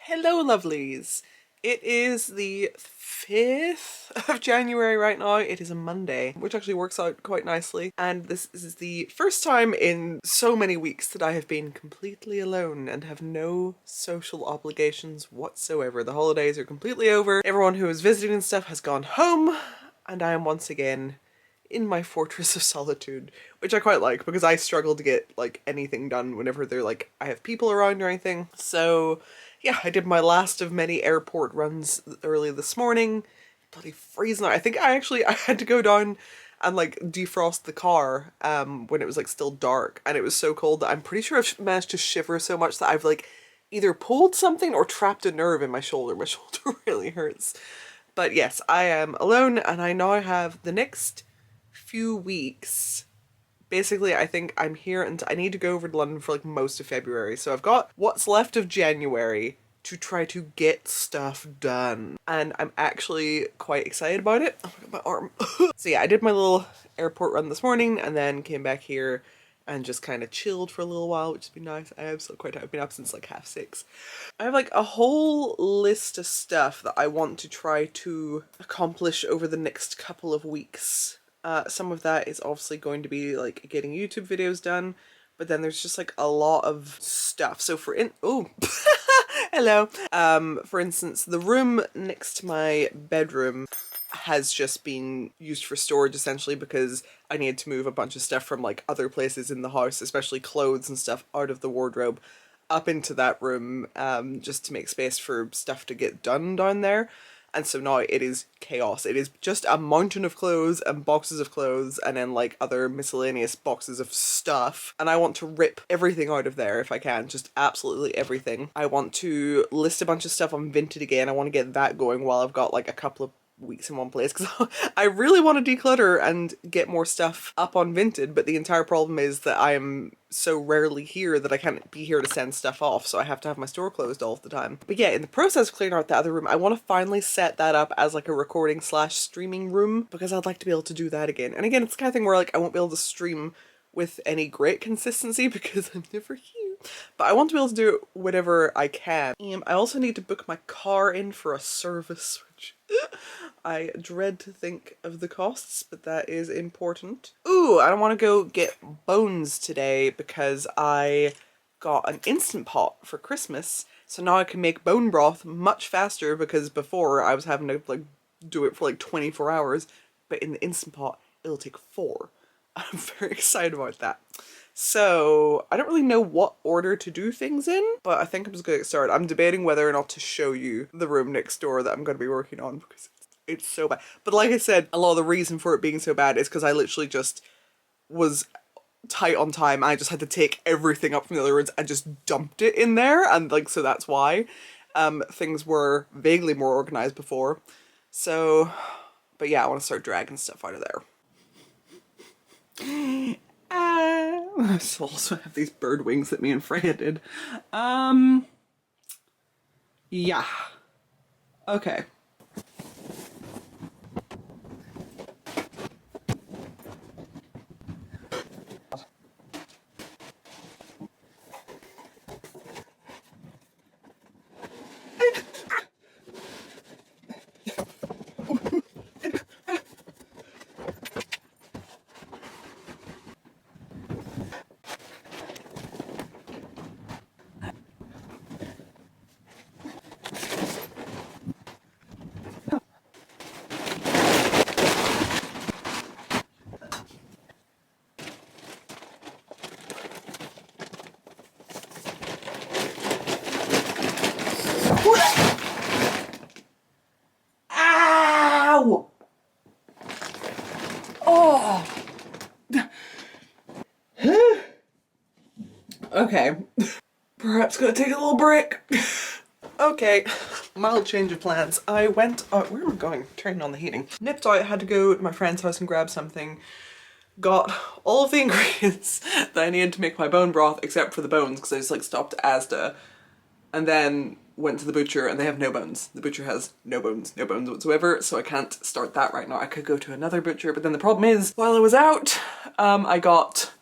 Hello lovelies! It is the 5th of January right now. It is a Monday, which actually works out quite nicely. And this is the first time in so many weeks that I have been completely alone and have no social obligations whatsoever. The holidays are completely over. Everyone who is visiting and stuff has gone home, and I am once again in my fortress of solitude, which I quite like because I struggle to get like anything done whenever they're like I have people around or anything. So yeah, I did my last of many airport runs early this morning. Bloody freezing out. I think I had to go down and like defrost the car when it was like still dark, and it was so cold that I'm pretty sure I've managed to shiver so much that I've like either pulled something or trapped a nerve in my shoulder. My shoulder really hurts. But yes, I am alone and I now have the next few weeks. Basically, I think I'm here and I need to go over to London for like most of February. So I've got what's left of January to try to get stuff done. And I'm actually quite excited about it. Oh my god, my arm. So yeah, I did my little airport run this morning and then came back here and just kind of chilled for a little while, which has been nice. I am still quite tired. I've been up since like 6:30. I have like a whole list of stuff that I want to try to accomplish over the next couple of weeks. Some of that is obviously going to be like getting YouTube videos done, but then there's just like a lot of stuff. So oh, hello. For instance, the room next to my bedroom has just been used for storage essentially because I needed to move a bunch of stuff from like other places in the house, especially clothes and stuff, out of the wardrobe up into that room, just to make space for stuff to get done down there. And so now it is chaos. It is just a mountain of clothes and boxes of clothes and then like other miscellaneous boxes of stuff. And I want to rip everything out of there if I can. Just absolutely everything. I want to list a bunch of stuff on Vinted again. I want to get that going while I've got like a couple of weeks in one place because I really want to declutter and get more stuff up on Vinted, but the entire problem is that I am so rarely here that I can't be here to send stuff off, so I have to have my store closed all of the time. But yeah, in the process of clearing out the other room, I want to finally set that up as like a recording slash streaming room because I'd like to be able to do that again. And again, it's the kind of thing where like I won't be able to stream with any great consistency because I'm never here. But I want to be able to do it whenever I can. I also need to book my car in for a service, which I dread to think of the costs, but that is important. Ooh, I want to go get bones today because I got an Instant Pot for Christmas. So now I can make bone broth much faster because before I was having to like do it for like 24 hours, but in the Instant Pot it'll take 4. I'm very excited about that. So I don't really know what order to do things in, but I think I'm just going to get started. I'm debating whether or not to show you the room next door that I'm going to be working on because it's so bad. But like I said, a lot of the reason for it being so bad is because I literally just was tight on time. I just had to take everything up from the other rooms and just dumped it in there, and like so that's why things were vaguely more organized before. So, but yeah, I want to start dragging stuff out of there. I also have these bird wings that me and Freya did. Yeah. Okay. Ow! Oh! Okay. Perhaps gonna take a little break. Okay, mild change of plans. I went out, where am I going? Turning on the heating. Nipped out, had to go to my friend's house and grab something. Got all of the ingredients that I needed to make my bone broth except for the bones because I just like stopped at Asda and then went to the butcher and they have no bones. The butcher has no bones whatsoever, so I can't start that right now. I could go to another butcher, but then the problem is while I was out, I got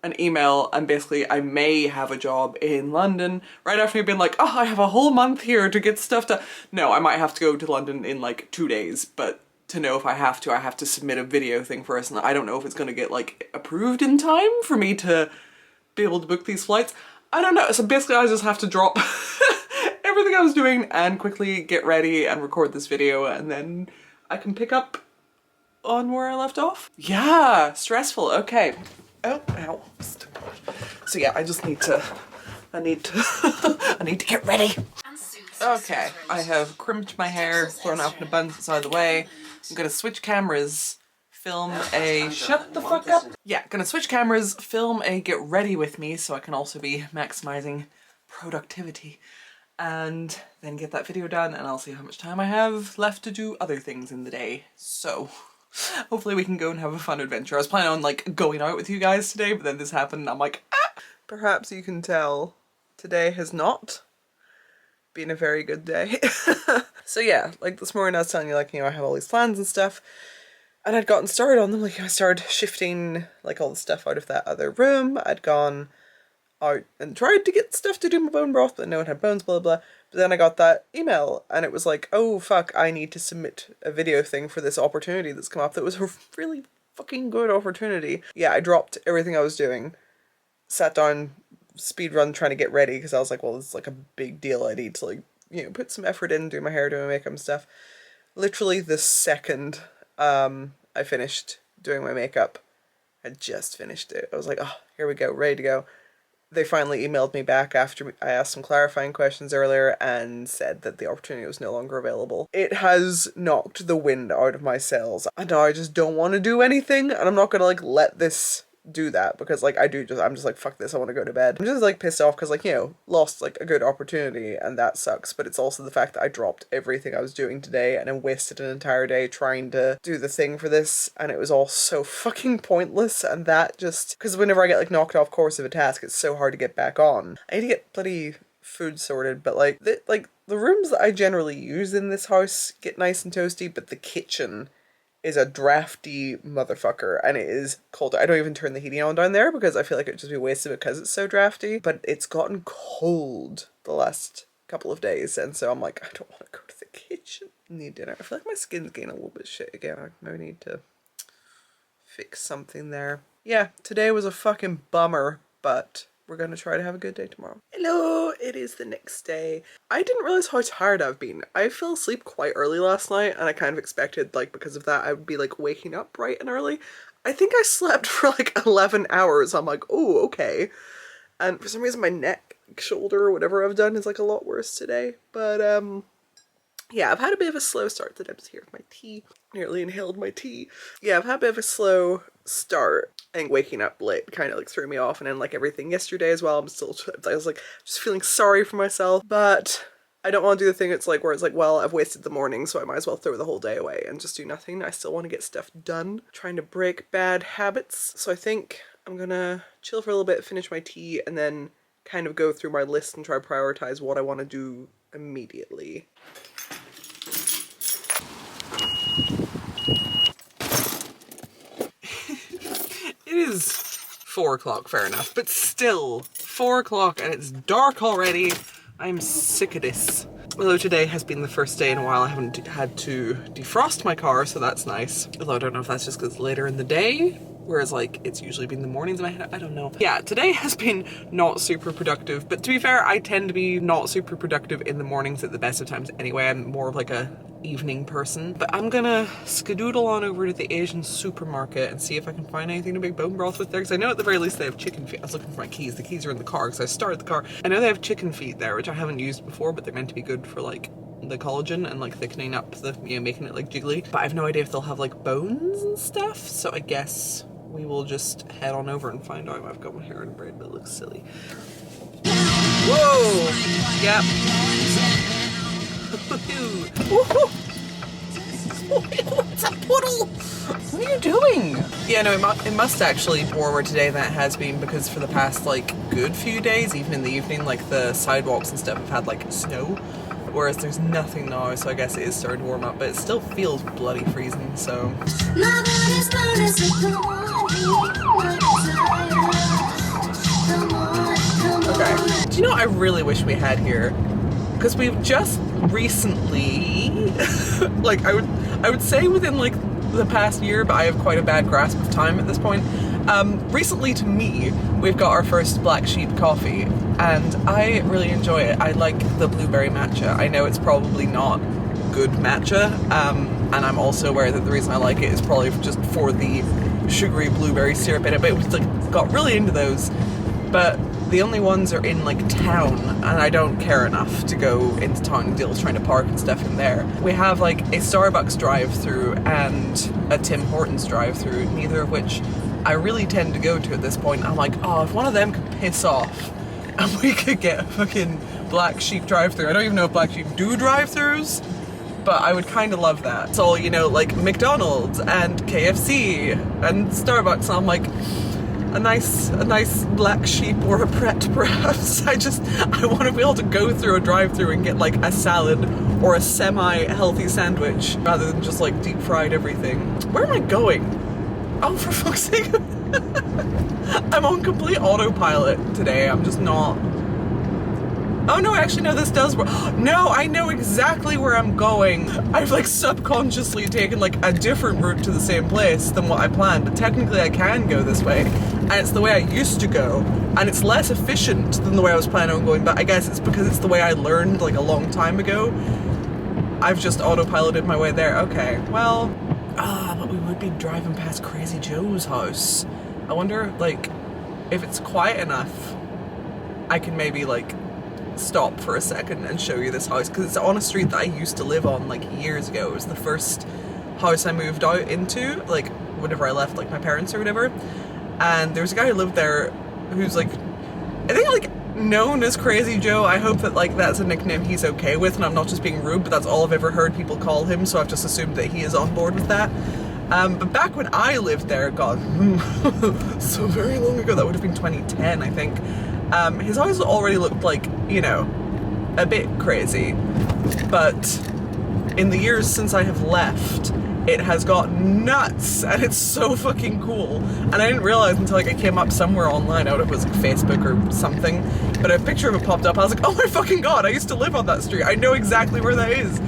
an email and basically I may have a job in London right after you've been like, oh, I have a whole month here to get stuff done. No, I might have to go to London in like 2 days, but to know if I have to submit a video thing first, and I don't know if it's gonna get like approved in time for me to be able to book these flights. I don't know. So basically I just have to drop everything I was doing and quickly get ready and record this video, and then I can pick up on where I left off. Yeah, stressful. Okay. Oh, ow. So yeah, I need to get ready. Okay, I have crimped my hair, thrown it up in a bun out of the way. I'm gonna switch cameras, film a shut the fuck up. Yeah, gonna switch cameras, film a get ready with me so I can also be maximizing productivity, and then get that video done, and I'll see how much time I have left to do other things in the day. So hopefully we can go and have a fun adventure. I was planning on like going out with you guys today, but then this happened and I'm like, ah! Perhaps you can tell today has not been a very good day. So yeah, like this morning I was telling you, like, you know, I have all these plans and stuff, and I'd gotten started on them. Like, I started shifting like all the stuff out of that other room. I'd gone out and tried to get stuff to do my bone broth, but no one had bones, blah blah. But then I got that email and it was like, oh fuck, I need to submit a video thing for this opportunity that's come up that was a really fucking good opportunity. Yeah, I dropped everything I was doing, sat down, speed run trying to get ready, because I was like, well, it's like a big deal. I need to, like, you know, put some effort in, do my hair, do my makeup and stuff. Literally the second I finished doing my makeup, I just finished it. I was like, oh, here we go, ready to go. They finally emailed me back after I asked some clarifying questions earlier and said that the opportunity was no longer available. It has knocked the wind out of my sails, and now I just don't want to do anything, and I'm not gonna like let this do that, because like I'm just like, fuck this, I want to go to bed. I'm just like pissed off because, like, you know, lost like a good opportunity, and that sucks. But it's also the fact that I dropped everything I was doing today and then wasted an entire day trying to do the thing for this, and it was all so fucking pointless. And that just, because whenever I get like knocked off course of a task, it's so hard to get back on. I need to get bloody food sorted, but like the rooms that I generally use in this house get nice and toasty, but the kitchen is a drafty motherfucker, and it is cold. I don't even turn the heating on down there because I feel like it'd just be wasted because it's so drafty, but it's gotten cold the last couple of days, and so I'm like, I don't want to go to the kitchen. I need dinner. I feel like my skin's getting a little bit shit again. I maybe need to fix something there. Yeah, today was a fucking bummer, but we're gonna try to have a good day tomorrow. Hello, it is the next day. I didn't realize how tired I've been. I fell asleep quite early last night, and I kind of expected, like, because of that I would be like waking up bright and early. I think I slept for like 11 hours. I'm like, oh, okay. And for some reason my neck, shoulder, or whatever I've done is like a lot worse today. But yeah, I've had a bit of a slow start today. I'm just here with my tea. Nearly inhaled my tea. Yeah, I've had a bit of a slow start. I think waking up late kind of like threw me off, and then like everything yesterday as well, I was like just feeling sorry for myself, but I don't want to do the thing it's like where it's like, well, I've wasted the morning, so I might as well throw the whole day away and just do nothing. I still want to get stuff done, trying to break bad habits. So I think I'm gonna chill for a little bit, finish my tea, and then kind of go through my list and try to prioritize what I want to do immediately. It is 4 o'clock, fair enough, but still 4 o'clock and it's dark already. I'm sick of this. Although today has been the first day in a while I haven't had to defrost my car, so that's nice. Although I don't know if that's just because it's later in the day, whereas like it's usually been the mornings in my head, I don't know. Yeah, today has been not super productive, but to be fair, I tend to be not super productive in the mornings at the best of times anyway. I'm more of like a evening person. But I'm gonna skedoodle on over to the Asian supermarket and see if I can find anything to make bone broth with there, because I know at the very least they have chicken feet. I was looking for my keys. The keys are in the car because I started the car. I know they have chicken feet there, which I haven't used before, but they're meant to be good for like the collagen and like thickening up the, you know, making it like jiggly. But I have no idea if they'll have like bones and stuff, so I guess we will just head on over and find out. I've got my hair in a braid, but it looks silly. Whoa! Yep. It's a puddle! What are you doing? Yeah, no, it must actually be warmer today than it has been, because for the past like good few days, even in the evening, like the sidewalks and stuff have had like snow, whereas there's nothing now, so I guess it is starting to warm up, but it still feels bloody freezing, so. Do you know what I really wish we had here? Because we've just recently, like I would say within like the past year, but I have quite a bad grasp of time at this point. Recently to me, we've got our first Black Sheep coffee, and I really enjoy it. I like the blueberry matcha. I know it's probably not good matcha, and I'm also aware that the reason I like it is probably just for the sugary blueberry syrup in it, but it was like got really into those. But the only ones are in like town, and I don't care enough to go into town and deal with trying to park and stuff in there. We have like a Starbucks drive-through and a Tim Hortons drive-through, neither of which I really tend to go to at this point. I'm like, oh, if one of them could piss off and we could get a fucking Black Sheep drive-through. I don't even know if Black Sheep do drive-throughs, but I would kind of love that. It's all, you know, like McDonald's and KFC and Starbucks, and I'm like, a nice Black Sheep or a Pret perhaps. I want to be able to go through a drive-through and get like a salad or a semi-healthy sandwich rather than just like deep fried everything. Where am I going? Oh, for fuck's sake. I'm on complete autopilot today. I'm just not. Oh no, actually no, this does work. No, I know exactly where I'm going. I've like subconsciously taken like a different route to the same place than what I planned, but technically I can go this way, and it's the way I used to go, and it's less efficient than the way I was planning on going, but I guess it's because it's the way I learned like a long time ago. I've just autopiloted my way there. Okay, well, but we would be driving past Crazy Joe's house. I wonder, like, if it's quiet enough, I can maybe like stop for a second and show you this house, because it's on a street that I used to live on like years ago. It was the first house I moved out into, like whenever I left like my parents or whatever, and there was a guy who lived there who's like, I think like known as Crazy Joe. I hope that like that's a nickname he's okay with and I'm not just being rude, but that's all I've ever heard people call him, so I've just assumed that he is on board with that. But back when I lived there, god, so very long ago, that would have been 2010 I think, his house already looked like, you know, a bit crazy, but in the years since I have left, it has got nuts, and it's so fucking cool. And I didn't realize until like I came up somewhere online, I don't know if it was like Facebook or something, but a picture of it popped up. I was like, oh my fucking god, I used to live on that street. I know exactly where that is.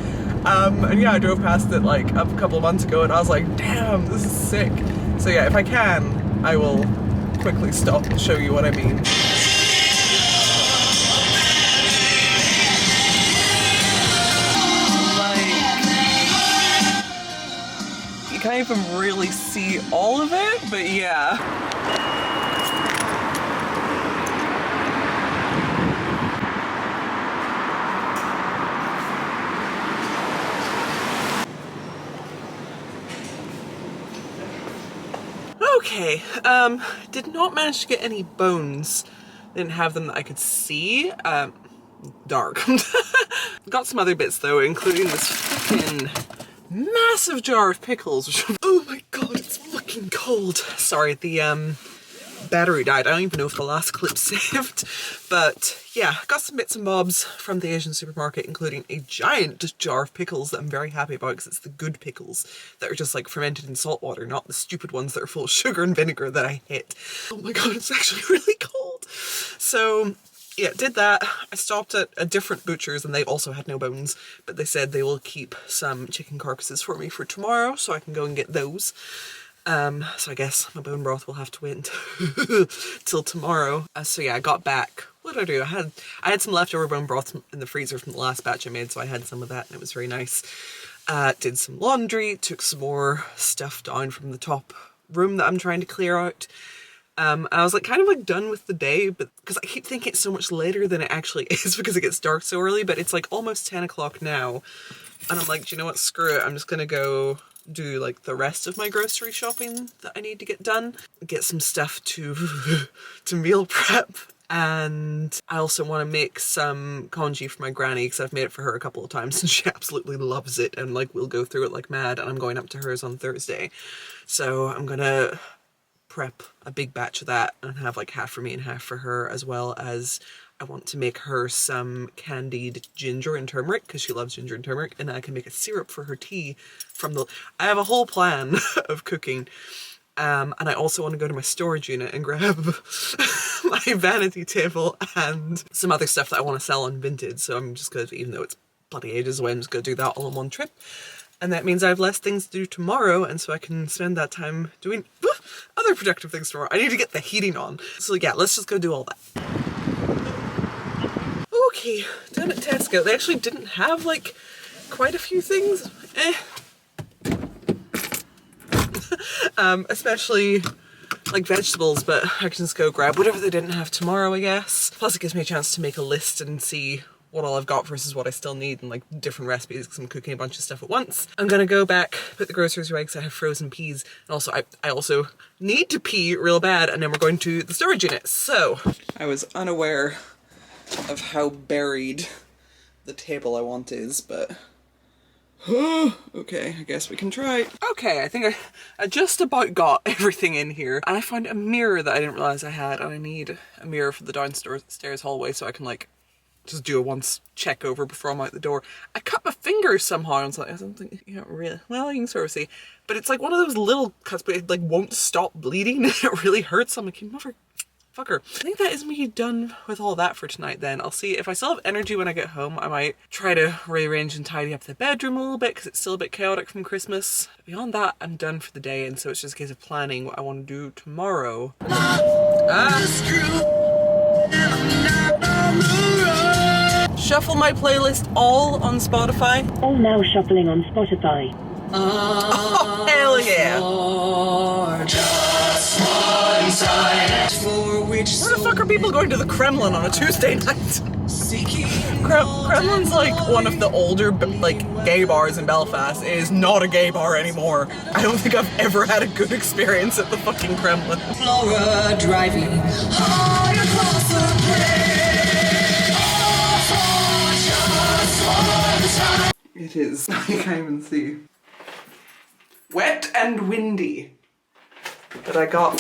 And yeah, I drove past it like a couple of months ago, and I was like, damn, this is sick. So yeah, if I can, I will quickly stop and show you what I mean. You can't even really see all of it, but yeah. Okay, did not manage to get any bones. Didn't have them that I could see. Dark. Got some other bits though, including this fucking massive jar of pickles, which, oh my god, it's fucking cold. Sorry, the battery died. I don't even know if the last clip saved, but yeah, got some bits and bobs from the Asian supermarket, including a giant jar of pickles that I'm very happy about, because it's the good pickles that are just like fermented in salt water, not the stupid ones that are full of sugar and vinegar that I hate. Oh my god, it's actually really cold. So yeah, did that. I stopped at a different butcher's and they also had no bones, but they said they will keep some chicken carcasses for me for tomorrow, so I can go and get those. So I guess my bone broth will have to wait till tomorrow. So yeah, I got back. What did I do? I had some leftover bone broth in the freezer from the last batch I made, so I had some of that and it was very nice. Did some laundry, took some more stuff down from the top room that I'm trying to clear out. And I was like kind of like done with the day, but because I keep thinking it's so much later than it actually is because it gets dark so early, but it's like almost 10 o'clock now. And I'm like, do you know what? Screw it. I'm just gonna go do like the rest of my grocery shopping that I need to get done. Get some stuff to meal prep. And I also want to make some congee for my granny because I've made it for her a couple of times and she absolutely loves it and like we'll go through it like mad, and I'm going up to hers on Thursday. So I'm gonna prep a big batch of that and have like half for me and half for her, as well as I want to make her some candied ginger and turmeric because she loves ginger and turmeric, and then I can make a syrup for her tea from the... I have a whole plan of cooking. And I also want to go to my storage unit and grab my vanity table and some other stuff that I want to sell on Vinted. So I'm just going to, even though it's bloody ages away, I'm just going to do that all in one trip. And that means I have less things to do tomorrow, and so I can spend that time doing other productive things tomorrow. I need to get the heating on. So yeah, let's just go do all that. Okay, down at Tesco. They actually didn't have like quite a few things. Especially like vegetables, but I can just go grab whatever they didn't have tomorrow, I guess. Plus it gives me a chance to make a list and see what all I've got versus what I still need, and like different recipes, because I'm cooking a bunch of stuff at once. I'm gonna go back, put the groceries away because I have frozen peas, and also I also need to pee real bad, and then we're going to the storage unit. So I was unaware of how buried the table I want is, but okay, I guess we can try. Okay, I think I just about got everything in here, and I found a mirror that I didn't realize I had, and I need a mirror for the downstairs hallway so I can like just do a once check over before I'm out the door. I cut my finger somehow, and it's like, I don't think, you can't really, well, you can sort of see, but it's like one of those little cuts, but it like won't stop bleeding. It really hurts. I'm like, you motherfucker. I think that is me done with all that for tonight then. I'll see if I still have energy when I get home. I might try to rearrange and tidy up the bedroom a little bit because it's still a bit chaotic from Christmas. But beyond that, I'm done for the day, and so it's just a case of planning what I want to do tomorrow. Shuffle my playlist all on Spotify. All now shuffling on Spotify. Oh, hell yeah! Where the fuck are people going to the Kremlin on a Tuesday night? Kremlin's like one of the older like gay bars in Belfast. It is not a gay bar anymore. I don't think I've ever had a good experience at the fucking Kremlin. Flora driving hard across the bridge. It is. I can't even see. Wet and windy. But I got,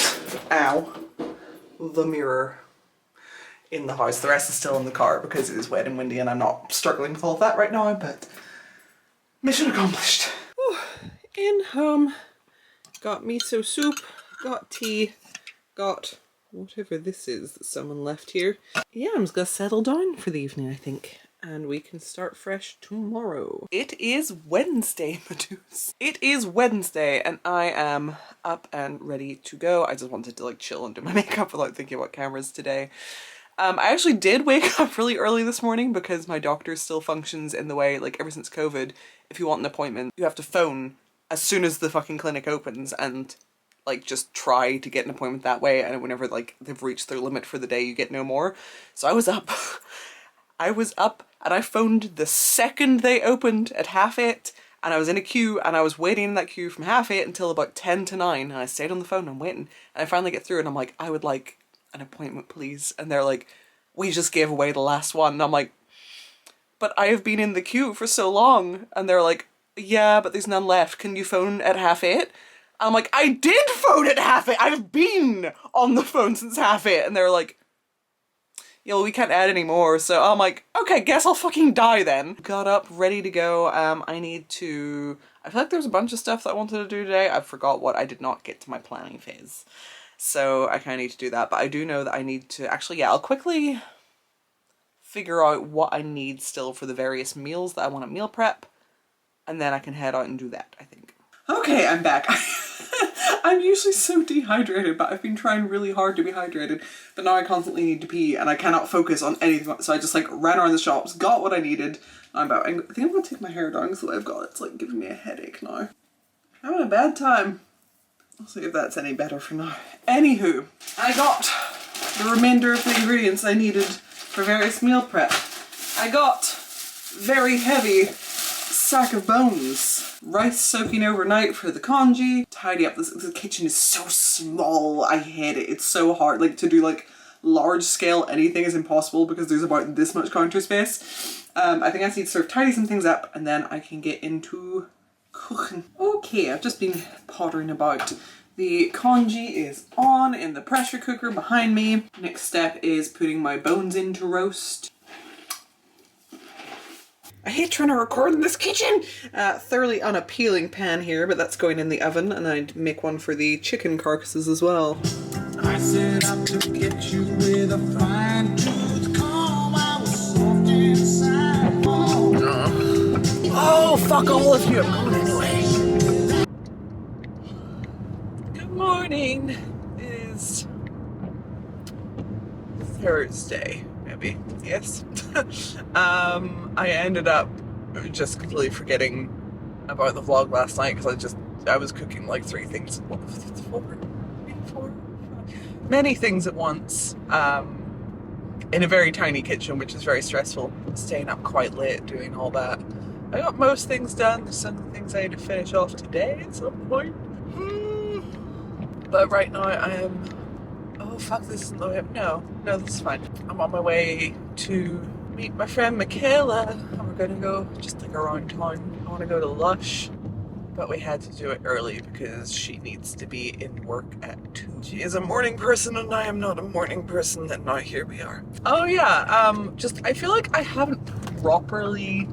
the mirror in the house. The rest is still in the car because it is wet and windy and I'm not struggling with all of that right now, but mission accomplished. Whew. In home. Got miso soup, got tea, got whatever this is that someone left here. Yeah, I'm just gonna settle down for the evening, I think. And we can start fresh tomorrow. It is Wednesday, Meduse. It is Wednesday and I am up and ready to go. I just wanted to like chill and do my makeup without thinking about cameras today. I actually did wake up really early this morning because my doctor still functions in the way, like ever since COVID, if you want an appointment, you have to phone as soon as the fucking clinic opens and like just try to get an appointment that way, and whenever like they've reached their limit for the day, you get no more. So I was up. I was up and I phoned the second they opened at 8:30, and I was in a queue and I was waiting in that queue from 8:30 until about 9:10, and I stayed on the phone and I'm waiting, and I finally get through and I'm like, I would like an appointment please, and they're like, we just gave away the last one, and I'm like, but I have been in the queue for so long, and they're like, yeah, but there's none left, can you phone at 8:30? I'm like, I did phone at 8:30, I've been on the phone since 8:30, and they're like, yeah, well, we can't add any more. So I'm like, okay, guess I'll fucking die then. Got up, ready to go. I feel like there's a bunch of stuff that I wanted to do today. I forgot what. I did not get to my planning phase. So I kind of need to do that. But I do know that I need to, actually, yeah, I'll quickly figure out what I need still for the various meals that I want to meal prep. And then I can head out and do that, I think. Okay, I'm back. I'm usually so dehydrated, but I've been trying really hard to be hydrated, but now I constantly need to pee and I cannot focus on anything, so I just like ran around the shops, got what I needed. I'm about, I think I'm gonna take my hair down because the way I've got it, it's like giving me a headache now. I'm having a bad time. I'll see if that's any better for now. Anywho, I got the remainder of the ingredients I needed for various meal prep. I got very heavy sack of bones. Rice soaking overnight for the congee. Tidy up. The kitchen is so small. I hate it. It's so hard. Like to do like large scale anything is impossible because there's about this much counter space. I think I need to sort of tidy some things up and then I can get into cooking. Okay, I've just been pottering about. The congee is on in the pressure cooker behind me. Next step is putting my bones in to roast. I hate trying to record in this kitchen. Thoroughly unappealing pan here, but that's going in the oven, and I'd make one for the chicken carcasses as well. I set out to get you with a fine tooth comb. I was soft inside. Oh, fuck all of you. I'm going anyway. Good morning. It is Thursday, maybe. Yes. I ended up just completely forgetting about the vlog last night because I was cooking like three things. Four, many things at once. In a very tiny kitchen, which is very stressful. Staying up quite late doing all that. I got most things done. There's some things I had to finish off today at some point. But right now I am... Oh fuck, this isn't the way up. No, this is fine. I'm on my way to meet my friend Michaela, and we're gonna go just like around town. I want to go to Lush, but we had to do it early because she needs to be in work at 2. She is a morning person and I am not a morning person, and now here we are. Oh yeah, I feel like I haven't properly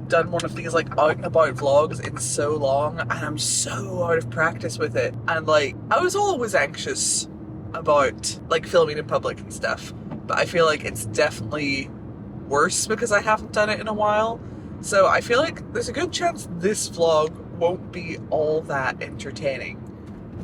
done one of these like out and about vlogs in so long, and I'm so out of practice with it. And like, I was always anxious about like filming in public and stuff, but I feel like it's definitely worse because I haven't done it in a while. So I feel like there's a good chance this vlog won't be all that entertaining,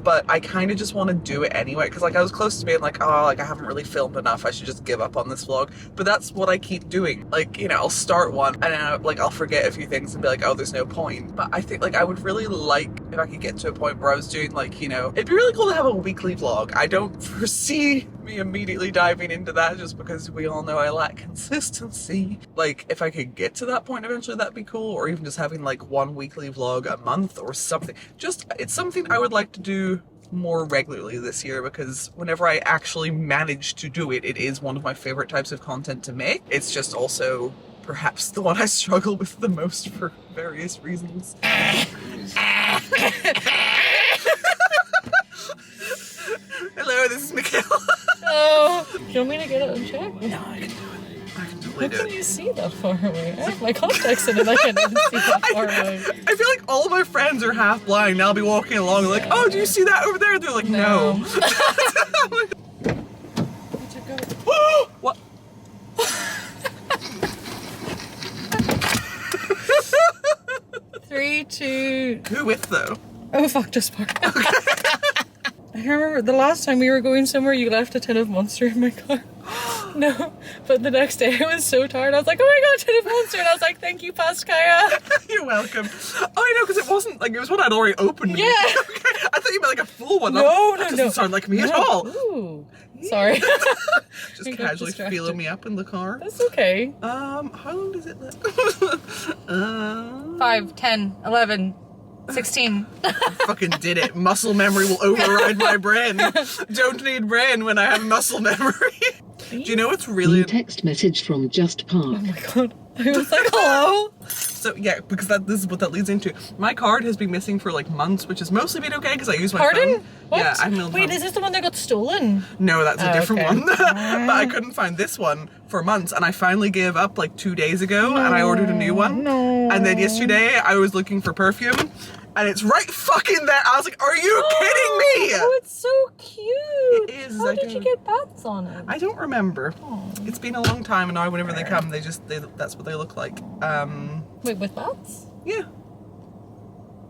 but I kind of just want to do it anyway because like I was close to being like, oh, like I haven't really filmed enough, I should just give up on this vlog. But that's what I keep doing. Like, you know, I'll start one and then I'll forget a few things and be like, oh, there's no point. But I think like I would really like if I could get to a point where I was doing like, you know, it'd be really cool to have a weekly vlog. I don't foresee me immediately diving into that just because we all know I lack consistency. Like if I could get to that point eventually, that'd be cool. Or even just having like one weekly vlog a month or something. Just, it's something I would like to do more regularly this year because whenever I actually manage to do it, it is one of my favorite types of content to make. It's just also perhaps the one I struggle with the most for various reasons. Hello, this is Michaela. Oh, do you want me to get it and check? No, I can do it. I can totally How do can it. you see that far away? I have my contacts in and I can't even see that far away. I feel like all of my friends are half blind. I'll be walking along like, oh, do you see that over there? They're like, no. What? 3, 2... Who with though? Oh fuck, just park. I remember the last time we were going somewhere, you left a tin of Monster in my car. No, but the next day I was so tired. I was like, oh my god, tin of Monster, and I was like, thank you, Paskaya. You're welcome. Oh, I know, because it wasn't like, it was one I'd already opened. Yeah. Okay. I thought you meant like a full one. No, That doesn't sound like me at all. Ooh, sorry. Just I got casually distracted. feeling me up in the car. That's okay. How long does it let? 5, 10, 11, 16. Fucking did it. Muscle memory will override my brain. Don't need brain when I have muscle memory. Do you know what's really... New text message from Just Park. Oh my god. I was like, hello? So yeah, because this is what that leads into. My card has been missing for like months, which has mostly been okay because I use my Pardon? phone. What? Yeah, I milled Wait, phone. is this the one that got stolen? No, that's a different okay. one. But I couldn't find this one for months, and I finally gave up like 2 days ago, and I ordered a new one. No. And then yesterday I was looking for perfume, and it's right fucking there. I was like, are you kidding me? Oh, it's so cute. It is, How I did do. you get bats on it? I don't remember. Oh. It's been a long time, and now whenever they come, that's what they look like. Wait, with bats? Yeah.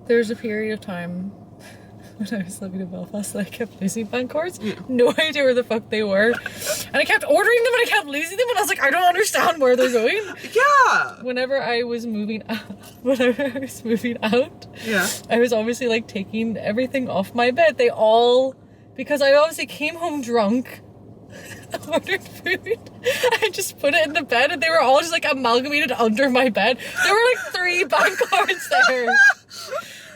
There was a period of time when I was living in Belfast that I kept losing bank cards. No idea where the fuck they were. And I kept ordering them and I kept losing them, and I was like, I don't understand where they're going. Yeah. Whenever I was moving out, Yeah. I was obviously like taking everything off my bed. Because I obviously came home drunk, ordered food, I just put it in the bed, and they were all just like amalgamated under my bed. There were like 3 bank cards there.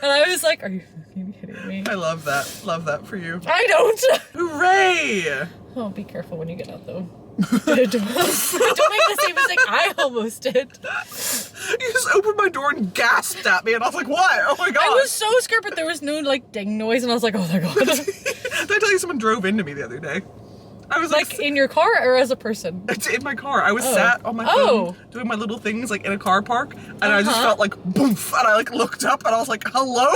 And I was like, are you fucking kidding me? I love that. Love that for you. I don't. Hooray! Oh, be careful when you get out though. don't make the same mistake I almost did. You just opened my door and gasped at me, and I was like, what? Oh my god. I was so scared, but there was no like ding noise, and I was like, oh my god. Did I tell you someone drove into me the other day? I was Like in your car or as a person? It's in my car. I was Oh. sat on my phone doing my little things like in a car park, and I just felt like boof, and I like looked up and I was like, hello?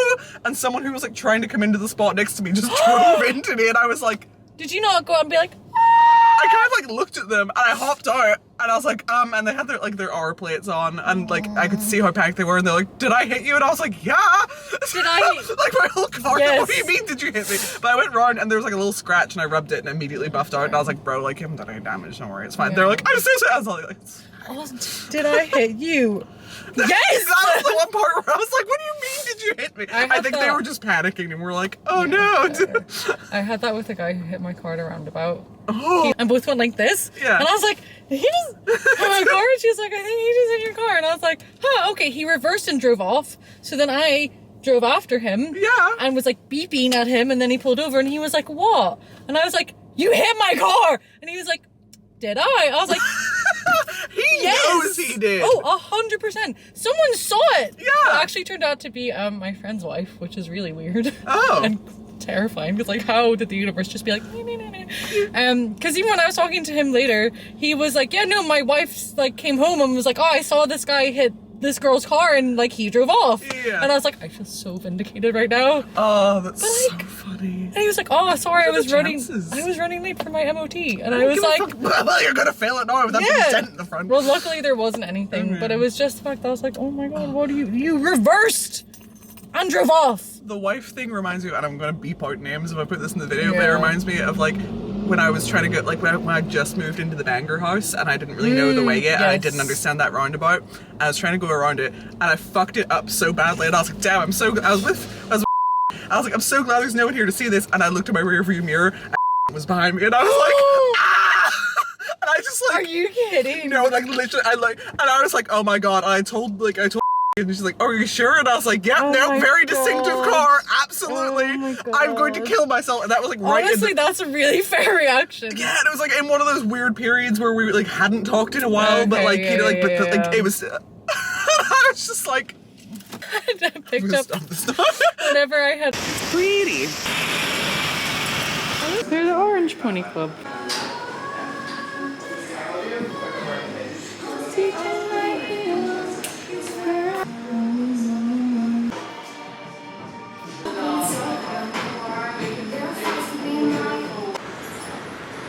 And someone who was like trying to come into the spot next to me just drove into me, and I was like, Did you not go out and be like, I kind of like looked at them and I hopped out and I was like, and they had their R plates on and like I could see how packed they were and they're like, did I hit you? And I was like, yeah. Did I? Like my whole car. Yes. What do you mean did you hit me? But I went round and there was like a little scratch and I rubbed it and immediately buffed out and I was like, bro, like you haven't done any damage, don't worry, it's fine. Yeah. They're like, I'm so sorry. I was like, Oh, did I hit you? Yes! That was the one part where I was like, what do you mean did you hit me? I think they were just panicking and were like, oh no. I had that with a guy who hit my car at a roundabout. Oh. And both went like this. Yeah. And I was like, he just hit my car? And she was like, I think he just hit your car. And I was like, huh, okay. He reversed and drove off. So then I drove after him. Yeah. And was like beeping at him. And then he pulled over and he was like, what? And I was like, you hit my car. And he was like, did I? I was like, He yes! knows he did. Oh, 100%. Someone saw it. Yeah. It actually turned out to be my friend's wife, which is really weird. Oh. And terrifying, because like, how did the universe just be like, nee, nee, nee, nee. Because even when I was talking to him later, he was like, yeah, no, my wife like came home and was like, oh, I saw this guy hit this girl's car and like he drove off. Yeah. And I was like, I feel so vindicated right now. Oh, that's But, like, so funny. And he was like, oh, sorry, I What are was the running. chances? I was running late for my MOT, and I was Give a like, fuck. Well, you're gonna fail it now with that big dent in the front. well, luckily there wasn't anything, but it was just the fact that I was like, oh my god, what do you reversed and drove off. The wife thing reminds me, and I'm gonna beep out names if I put this in the video, but it Yeah. reminds me of like when I was trying to get like when I just moved into the Bangor house and I didn't really know the way yet and I yes. didn't understand that roundabout. I was trying to go around it and I fucked it up so badly and I was like, damn, I was like, I'm so glad there's no one here to see this, and I looked at my rear view mirror and was behind me and I was like, ah! And I just like, Are you kidding? no, like literally, and I was like, oh my god, and I told and she's like, oh, are you sure? And I was like, yeah, Oh no, my very distinctive God. car, absolutely. Oh my I'm going to God. kill myself. And that was like right Honestly, in the, that's a really fair reaction. yeah, and it was like in one of those weird periods where we like hadn't talked in a while, but Okay, like, yeah, you know, like, but yeah, like yeah. it was, I was just like, I I'm picked gonna up stop this now. whenever I had. Pretty. They're the Orange Pony Club.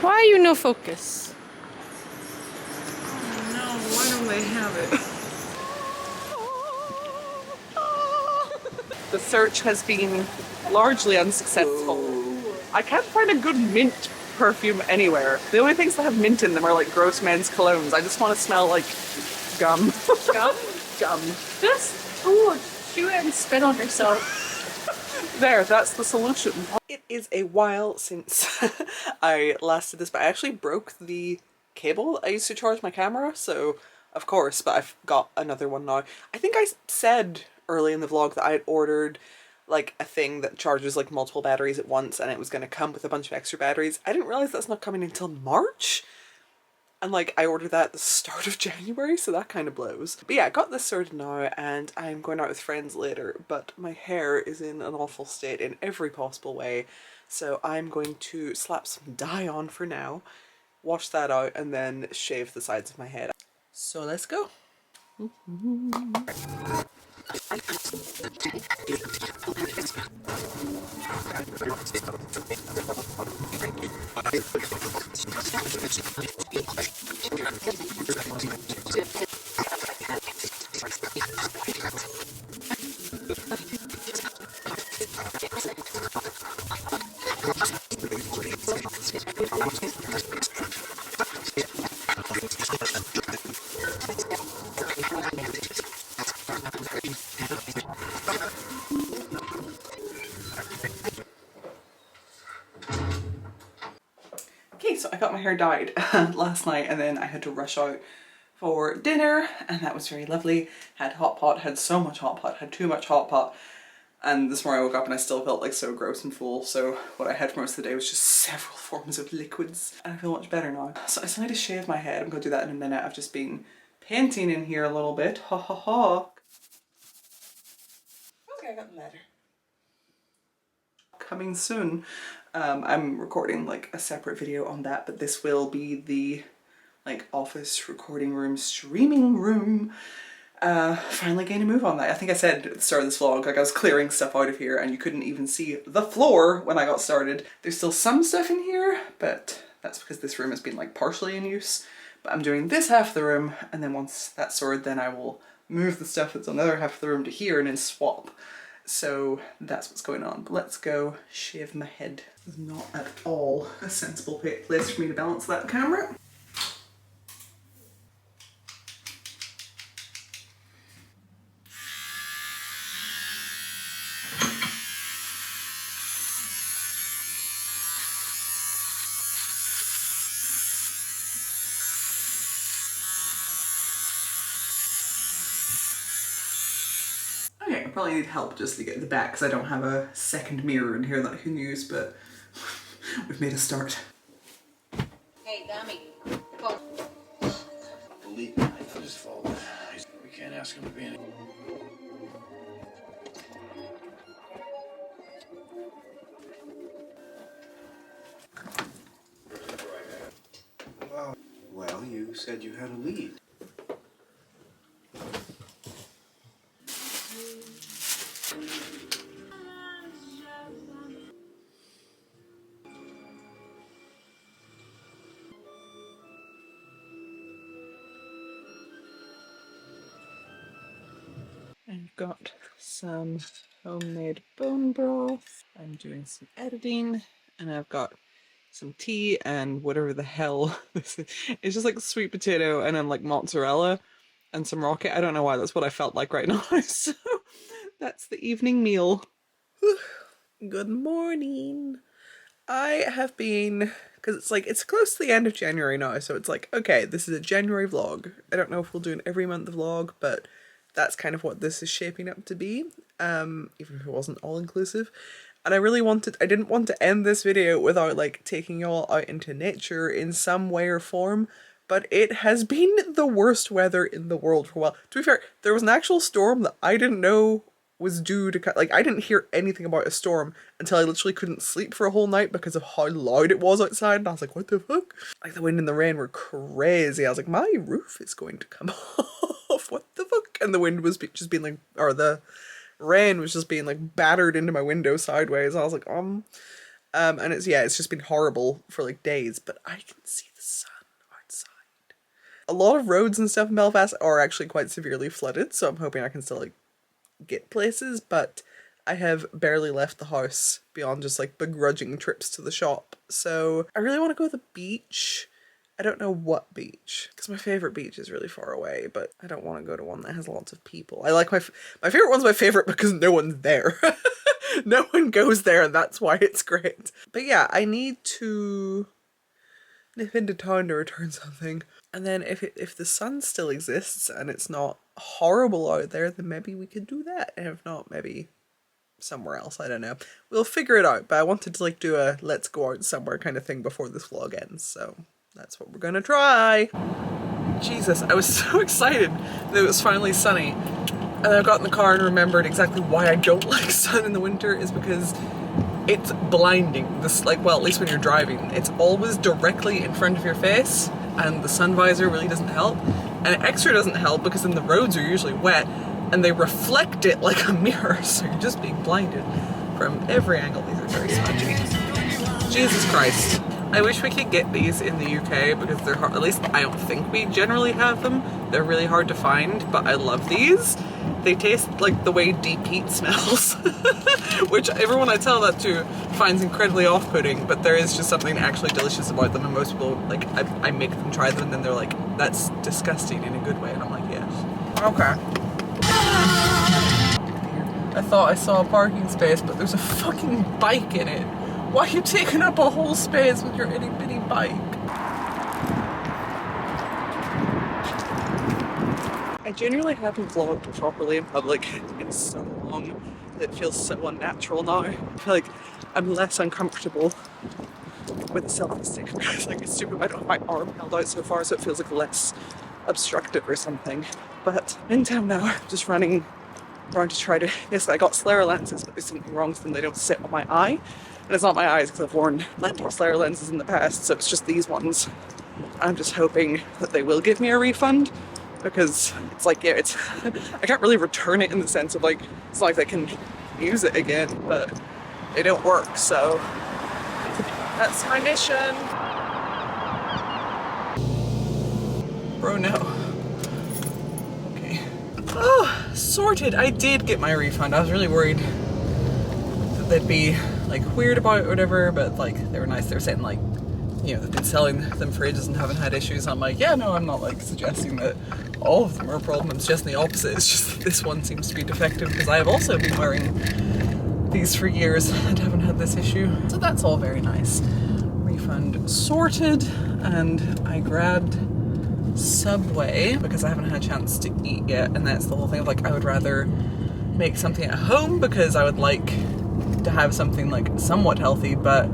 Why are you no focus? No, why don't they have it? The search has been largely unsuccessful. I can't find a good mint perfume anywhere. The only things that have mint in them are like gross men's colognes. I just want to smell like gum. Gum? Gum. Just chew it and spit on yourself. There, that's the solution. It is a while since I last did this, but I actually broke the cable I used to charge my camera, so of course, but I've got another one now. I think I said early in the vlog that I had ordered like a thing that charges like multiple batteries at once and it was going to come with a bunch of extra batteries. I didn't realize that's not coming until March. And like I ordered that at the start of January, so that kind of blows. But yeah, I got this sorted now and I'm going out with friends later, but my hair is in an awful state in every possible way. So I'm going to slap some dye on for now, wash that out, and then shave the sides of my head. So let's go. Okay, so I got my hair dyed last night and then I had to rush out for dinner and that was very lovely. Had hot pot, had so much hot pot, had too much hot pot, and this morning I woke up and I still felt like so gross and full, so what I had for most of the day was just several forms of liquids and I feel much better now. So I still need to shave my head. I'm going to do that in a minute. I've just been panting in here a little bit. Ha ha ha. Okay, I got the letter. Coming soon. I'm recording like a separate video on that, but this will be the like office recording room, streaming room. Finally getting a move on that. I think I said at the start of this vlog, like I was clearing stuff out of here and you couldn't even see the floor when I got started. There's still some stuff in here, but that's because this room has been like partially in use. But I'm doing this half of the room, and then once that's sorted, then I will move the stuff that's on the other half of the room to here and then swap. So that's what's going on. But let's go shave my head. It's not at all a sensible place for me to balance that camera. Okay, I probably need help just to get the back because I don't have a second mirror in here that I can use, but we've made a start. Hey, dummy. Go. Delete it's his fault. We can't ask him to be in it. Well, you said you had a lead. I've got some homemade bone broth. I'm doing some editing, and I've got some tea and whatever the hell this is. It's just like sweet potato and then like mozzarella and some rocket. I don't know why, that's what I felt like right now. So that's the evening meal. Good morning. I have been, because it's like, it's close to the end of January now, so it's like, okay, this is a January vlog. I don't know if we'll do an every month vlog, but that's kind of what this is shaping up to be, even if it wasn't all inclusive. And I didn't want to end this video without like taking y'all out into nature in some way or form, but it has been the worst weather in the world for a while. To be fair, there was an actual storm that I didn't know was due to, like, I didn't hear anything about a storm until I literally couldn't sleep for a whole night because of how loud it was outside, and I was like, what the fuck? Like, the wind and the rain were crazy. I was like, my roof is going to come off, what the fuck? And the wind was just being like, or the rain was just being like battered into my window sideways. I was like, and it's just been horrible for like days, but I can see the sun outside. A lot of roads and stuff in Belfast are actually quite severely flooded, so I'm hoping I can still like get places, but I have barely left the house beyond just like begrudging trips to the shop. So I really want to go to the beach. I don't know what beach, because my favorite beach is really far away, but I don't want to go to one that has lots of people. I like my favorite one's my favorite because no one's there. No one goes there, and that's why it's great. But yeah, I need to nip into town to return something. And then if the sun still exists and it's not horrible out there, then maybe we could do that. And if not, maybe somewhere else. I don't know. We'll figure it out. But I wanted to like do a let's go out somewhere kind of thing before this vlog ends. So that's what we're gonna try. Jesus, I was so excited that it was finally sunny. And then I got in the car and remembered exactly why I don't like sun in the winter is because it's blinding. This, like, well, at least when you're driving, it's always directly in front of your face, and the sun visor really doesn't help. And it extra doesn't help because then the roads are usually wet and they reflect it like a mirror, so you're just being blinded from every angle. These are very smudgy. Jesus Christ. I wish we could get these in the UK because they're hard, at least I don't think we generally have them. They're really hard to find, but I love these. They taste like the way deep heat smells, which everyone I tell that to finds incredibly off-putting, but there is just something actually delicious about them, and most people, like, I make them try them and then they're like, that's disgusting in a good way, and I'm like, yes. Okay. I thought I saw a parking space, but there's a fucking bike in it. Why are you taking up a whole space with your itty bitty bike? I genuinely haven't vlogged properly in public in so long that it feels so unnatural now. I feel like I'm less uncomfortable with a selfie stick because like it's stupid I don't have my arm held out so far, so it feels like less obstructive or something. But in town now, I'm just running around to try to, yes, I got sclera lenses, but there's something wrong with them, they don't sit on my eye. And it's not my eyes because I've worn lenticular lenses in the past, so it's just these ones. I'm just hoping that they will give me a refund, because it's like, yeah, it's I can't really return it in the sense of like, it's not like they can use it again, but they don't work, so that's my mission. Bro, no. Okay. Oh, sorted. I did get my refund. I was really worried that they'd be like weird about it or whatever, but like they were nice. They were saying like, you know, they've been selling them for ages and haven't had issues. I'm like, yeah, no, I'm not like suggesting that all of them are a problem. It's just the opposite. It's just that this one seems to be defective, because I have also been wearing these for years and haven't had this issue. So that's all very nice. Refund sorted, and I grabbed Subway because I haven't had a chance to eat yet, and that's the whole thing of like, I would rather make something at home because I would like to have something like somewhat healthy, but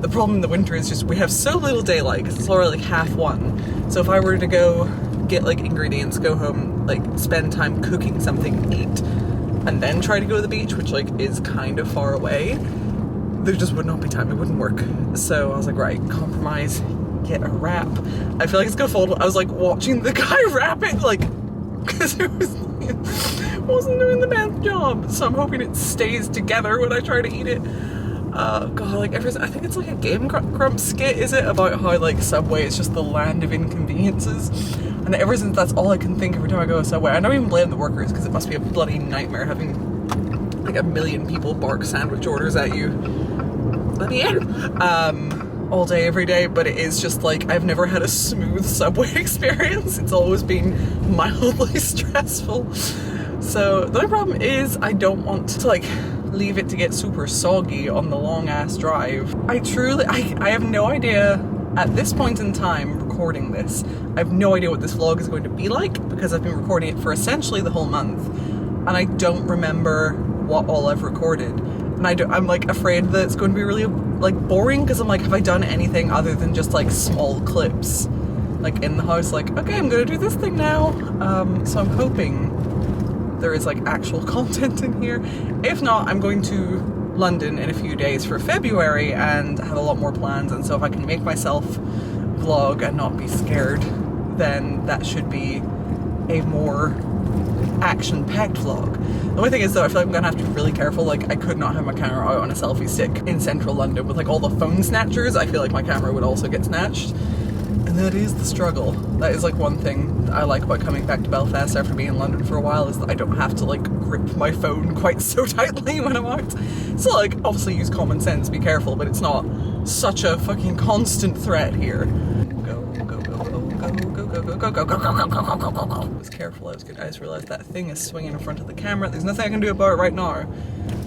the problem in the winter is just we have so little daylight because it's already like 1:30. So if I were to go get like ingredients, go home, like spend time cooking something, eat, and then try to go to the beach, which like is kind of far away, there just would not be time. It wouldn't work. So I was like, right, compromise, get a wrap. I feel like it's gonna fall. I was like watching the guy wrap it, like, because it wasn't doing the best job. So I'm hoping it stays together when I try to eat it. God, like I think it's like a Game Grumps skit, is it? About how like Subway is just the land of inconveniences. And ever since, that's all I can think every time I go to Subway. I don't even blame the workers, because it must be a bloody nightmare having like 1 million people bark sandwich orders at you. Let me in! All day, every day, but it is just like, I've never had a smooth Subway experience. It's always been mildly stressful. So the only problem is I don't want to like leave it to get super soggy on the long ass drive. I have no idea at this point in time recording this. I have no idea what this vlog is going to be like, because I've been recording it for essentially the whole month, and I don't remember what all I've recorded. And I'm like afraid that it's going to be really like boring, because I'm like, have I done anything other than just like small clips like in the house, like, okay, I'm gonna do this thing now. So I'm hoping there is like actual content in here. If not, I'm going to London in a few days for February and have a lot more plans, and so if I can make myself vlog and not be scared, then that should be a more action-packed vlog. The only thing is though, I feel like I'm gonna have to be really careful. Like, I could not have my camera out on a selfie stick in central London with like all the phone snatchers. I feel like my camera would also get snatched. And that is the struggle. That is like one thing that I like about coming back to Belfast after being in London for a while, is that I don't have to like grip my phone quite so tightly when I'm out. So like, obviously use common sense, be careful, but it's not such a fucking constant threat here. Go, go, go, go, go, go, go, go, go, go, go, go, go, go, go, go, go. I was careful, I was good. I just realized that thing is swinging in front of the camera. There's nothing I can do about it right now,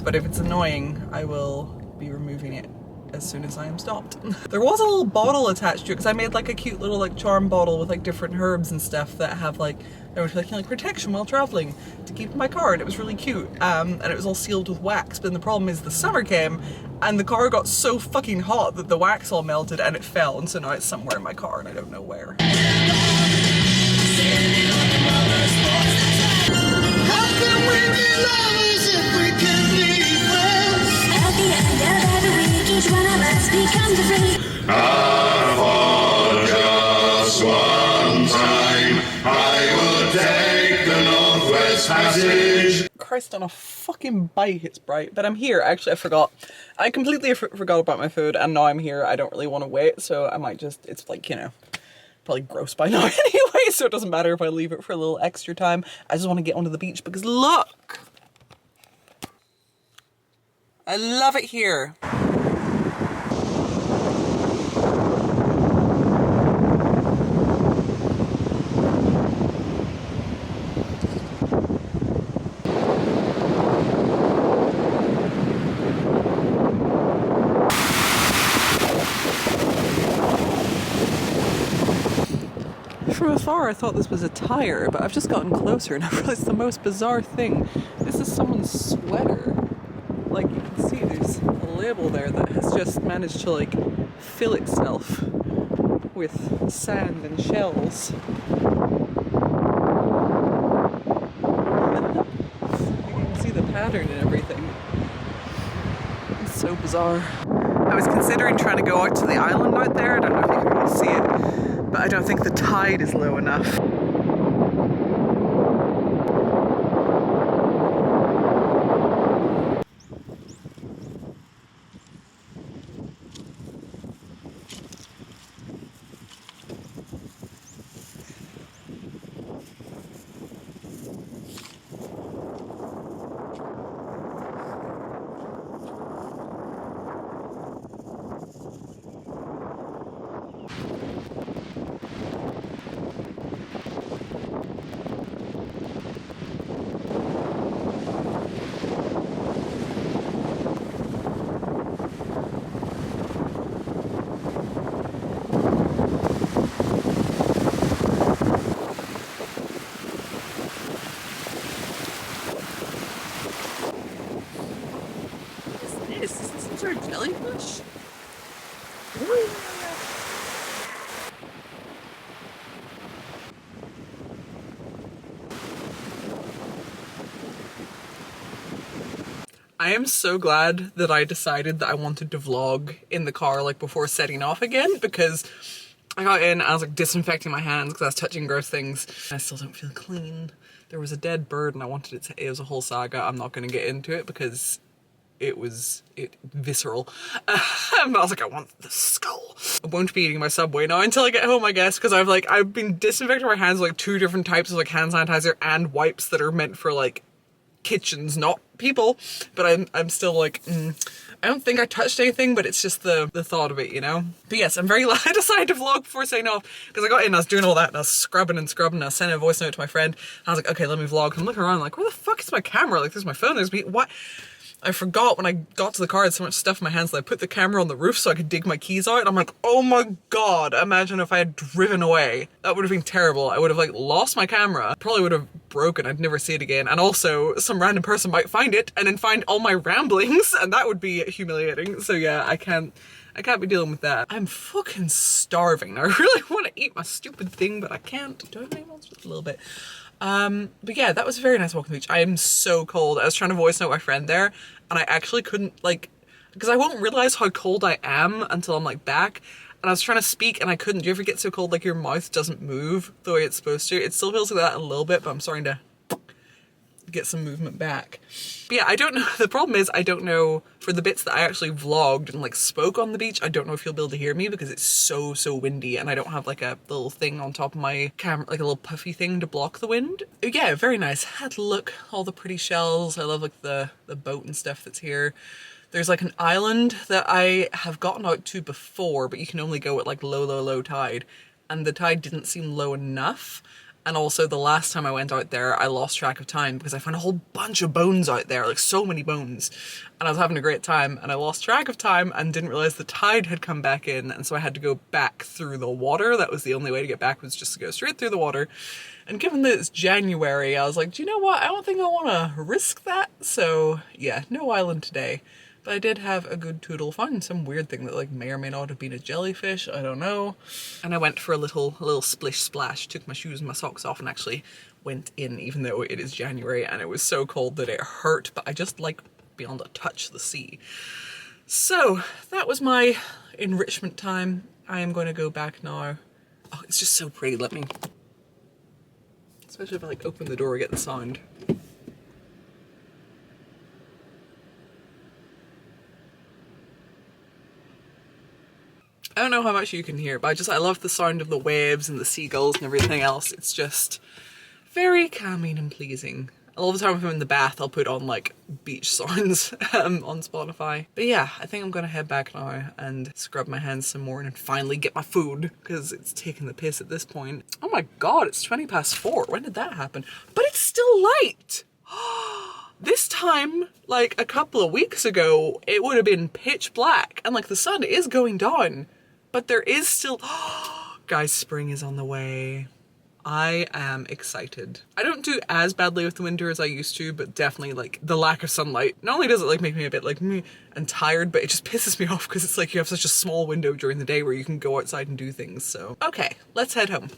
but if it's annoying, I will be removing it as soon as I am stopped. There was a little bottle attached to it, because I made like a cute little like charm bottle with like different herbs and stuff that have like, they were like, you know, like protection while traveling to keep in my car, and it was really cute. And it was all sealed with wax, but then the problem is the summer came and the car got so fucking hot that the wax all melted and it fell, and so now it's somewhere in my car and I don't know where. How can we be lovers if we can be friends? At the end of every week, each one of us becomes a friend. For just one time, I will take the Northwest Passage. Christ on a fucking bike, it's bright. But I'm here. Actually, I forgot. I completely forgot about my food, and now I'm here. I don't really want to wait, so I might just, it's like, you know, probably gross by now anyway, so it doesn't matter if I leave it for a little extra time. I just want to get onto the beach because look! I love it here. From afar I thought this was a tire, but I've just gotten closer and I realized the most bizarre thing. This is someone's sweater. Like, you can see there's a label there that has just managed to like fill itself with sand and shells. You can see the pattern and everything. It's so bizarre. I was considering trying to go out to the island out there. I don't know if you can all see it, but I don't think the tide is low enough. Is this some sort of jellyfish? I am so glad that I decided that I wanted to vlog in the car like before setting off again, because I got in, I was like disinfecting my hands because I was touching gross things. I still don't feel clean. There was a dead bird and I wanted it to, it was a whole saga. I'm not going to get into it because it was visceral. I was like, I want the skull. I won't be eating my Subway now until I get home, I guess, because I've been disinfecting my hands with like 2 different types of like hand sanitizer and wipes that are meant for like kitchens, not people. But I'm still like, I don't think I touched anything, but it's just the thought of it, you know? But yes, I'm very glad I decided to vlog before saying off, because I got in, I was doing all that, and I was scrubbing and scrubbing, and I was sending a voice note to my friend, and I was like, okay, let me vlog. And I'm looking around like, where the fuck is my camera? Like, there's my phone, there's me, what? I forgot when I got to the car, I had so much stuff in my hands that I put the camera on the roof so I could dig my keys out. And I'm like, oh my god, imagine if I had driven away. That would have been terrible. I would have like lost my camera. Probably would have broken. I'd never see it again. And also some random person might find it and then find all my ramblings, and that would be humiliating. So yeah, I can't be dealing with that. I'm fucking starving. I really want to eat my stupid thing, but I can't. Do I have any monsters? A little bit. But yeah, that was a very nice walk on the beach. I am so cold. I was trying to voice note my friend there, and I actually couldn't, like, because I won't realize how cold I am until I'm like back. And I was trying to speak and I couldn't. Do you ever get so cold like your mouth doesn't move the way it's supposed to? It still feels like that a little bit, but I'm starting to get some movement back. But yeah, I don't know. The problem is I don't know, for the bits that I actually vlogged and like spoke on the beach, I don't know if you'll be able to hear me because it's so windy, and I don't have like a little thing on top of my camera, like a little puffy thing to block the wind. But yeah, very nice. Had to look, all the pretty shells. I love like the boat and stuff that's here. There's like an island that I have gotten out to before, but you can only go at like low tide, and the tide didn't seem low enough. And also the last time I went out there, I lost track of time because I found a whole bunch of bones out there, like so many bones. And I was having a great time and I lost track of time and didn't realize the tide had come back in. And so I had to go back through the water. That was the only way to get back, was just to go straight through the water. And given that it's January, I was like, do you know what? I don't think I want to risk that. So yeah, no island today. But I did have a good toodle. Found some weird thing that like may or may not have been a jellyfish, I don't know. And I went for a little splish splash, took my shoes and my socks off and actually went in, even though it is January and it was so cold that it hurt, but I just like being able to touch the sea. So that was my enrichment time. I am going to go back now. Oh, it's just so pretty. Let me, especially if I like open the door, get the sound. I don't know how much you can hear, but I love the sound of the waves and the seagulls and everything else. It's just very calming and pleasing. All the time if I'm in the bath, I'll put on like beach sounds on Spotify. But yeah, I think I'm gonna head back now and scrub my hands some more and finally get my food, because it's taking the piss at this point. Oh my god, it's 4:20. When did that happen? But it's still light! This time, like a couple of weeks ago, it would have been pitch black and like the sun is going down. But there is still, guys, spring is on the way. I am excited. I don't do as badly with the winter as I used to, but definitely like the lack of sunlight. Not only does it like make me a bit like meh and tired, but it just pisses me off because it's like you have such a small window during the day where you can go outside and do things. So, okay, let's head home.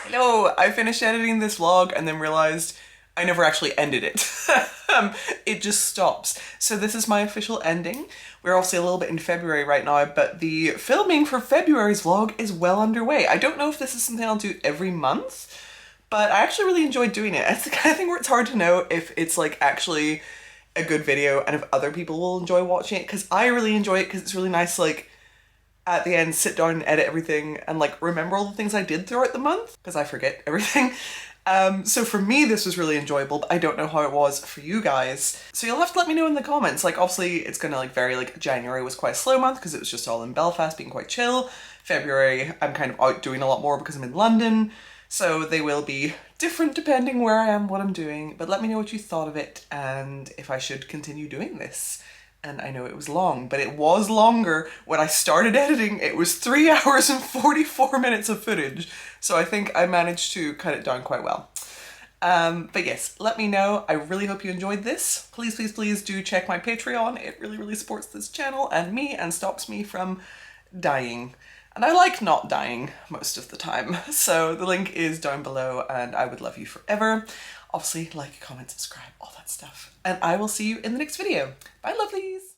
Hello, I finished editing this vlog and then realized I never actually ended it. It just stops. So this is my official ending. We're obviously a little bit in February right now, but the filming for February's vlog is well underway. I don't know if this is something I'll do every month, but I actually really enjoyed doing it. It's the kind of thing where it's hard to know if it's like actually a good video and if other people will enjoy watching it, because I really enjoy it because it's really nice, like at the end, sit down and edit everything and like remember all the things I did throughout the month, because I forget everything. So for me, this was really enjoyable, but I don't know how it was for you guys. So you'll have to let me know in the comments. Like obviously it's gonna like vary, like January was quite a slow month because it was just all in Belfast being quite chill. February, I'm kind of out doing a lot more because I'm in London. So they will be different depending where I am, what I'm doing, but let me know what you thought of it and if I should continue doing this. And I know it was long, but it was longer. When I started editing, it was 3 hours and 44 minutes of footage. So I think I managed to cut it down quite well. But yes, let me know. I really hope you enjoyed this. Please, please, please do check my Patreon. It really, really supports this channel and me and stops me from dying. And I like not dying most of the time. So the link is down below and I would love you forever. Obviously, like, comment, subscribe, all that stuff. And I will see you in the next video. Bye, lovelies!